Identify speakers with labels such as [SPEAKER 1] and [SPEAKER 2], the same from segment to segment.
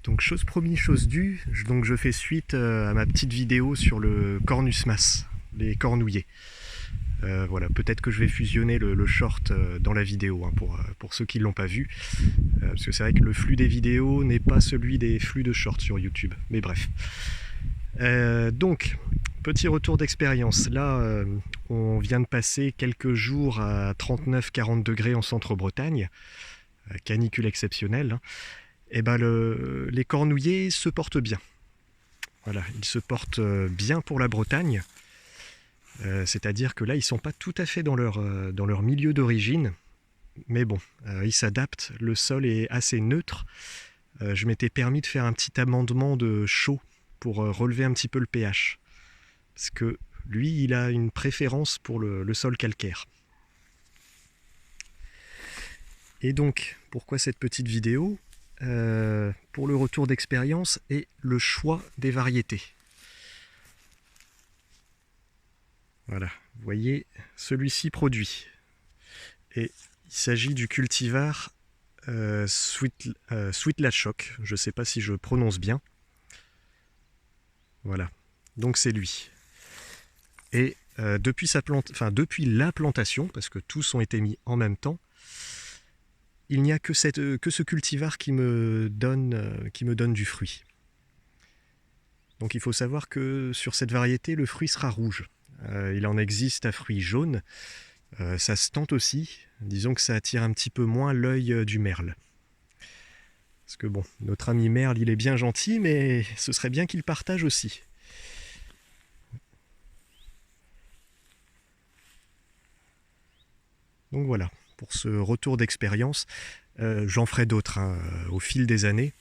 [SPEAKER 1] Donc chose promise, chose due, donc je fais suite à ma petite vidéo sur le Cornus mas, les cornouillers. Voilà, peut-être que je vais fusionner le short dans la vidéo hein, pour ceux qui ne l'ont pas vu. Parce que c'est vrai que le flux des vidéos n'est pas celui des flux de short sur YouTube. Mais bref. Donc, petit retour d'expérience. Là, on vient de passer quelques jours à 39-40 degrés en centre-Bretagne. Canicule exceptionnelle. Hein. Et ben les cornouillers se portent bien. Voilà, ils se portent bien pour la Bretagne. C'est-à-dire que là, ils ne sont pas tout à fait dans leur milieu d'origine. Mais bon, ils s'adaptent. Le sol est assez neutre. Je m'étais permis de faire un petit amendement de chaux pour relever un petit peu le pH. Parce que lui, il a une préférence pour le sol calcaire. Et donc, pourquoi cette petite vidéo ? Pour le retour d'expérience et le choix des variétés. Voilà, vous voyez, celui-ci produit. Et il s'agit du cultivar Sweet Latchock. Je ne sais pas si je prononce bien. Voilà, donc c'est lui. Et depuis la plantation, parce que tous ont été mis en même temps, il n'y a que ce cultivar qui me donne du fruit. Donc il faut savoir que sur cette variété, le fruit sera rouge. Il en existe à fruits jaunes. Ça se tente aussi. Disons que ça attire un petit peu moins l'œil du merle. Parce que bon, notre ami merle, il est bien gentil, mais ce serait bien qu'il partage aussi. Donc voilà, pour ce retour d'expérience, j'en ferai d'autres hein, au fil des années.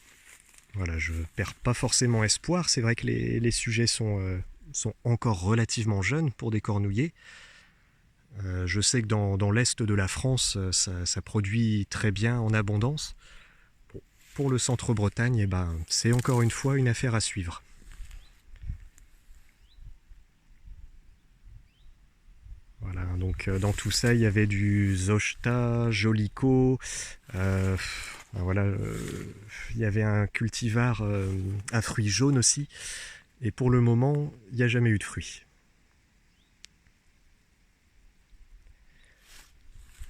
[SPEAKER 1] Voilà, je ne perds pas forcément espoir. C'est vrai que les sujets sont encore relativement jeunes pour des cornouillers. Je sais que dans l'est de la France, ça produit très bien en abondance. Bon, pour le centre-Bretagne, eh ben, c'est encore une fois une affaire à suivre. Voilà, donc dans tout ça, il y avait du Zosta, Jolico, voilà, il y avait un cultivar à fruits jaunes aussi. Et pour le moment, il n'y a jamais eu de fruits.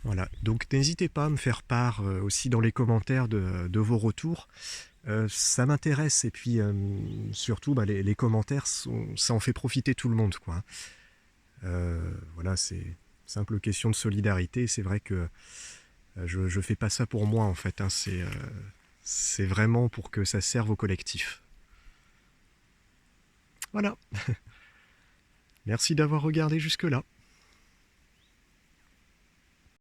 [SPEAKER 1] Voilà, donc n'hésitez pas à me faire part aussi dans les commentaires de vos retours. Ça m'intéresse et puis surtout les commentaires, ça en fait profiter tout le monde, quoi. Voilà, c'est simple question de solidarité. C'est vrai que je fais pas ça pour moi en fait. Hein, c'est vraiment pour que ça serve au collectif. Voilà. Merci d'avoir regardé jusque-là.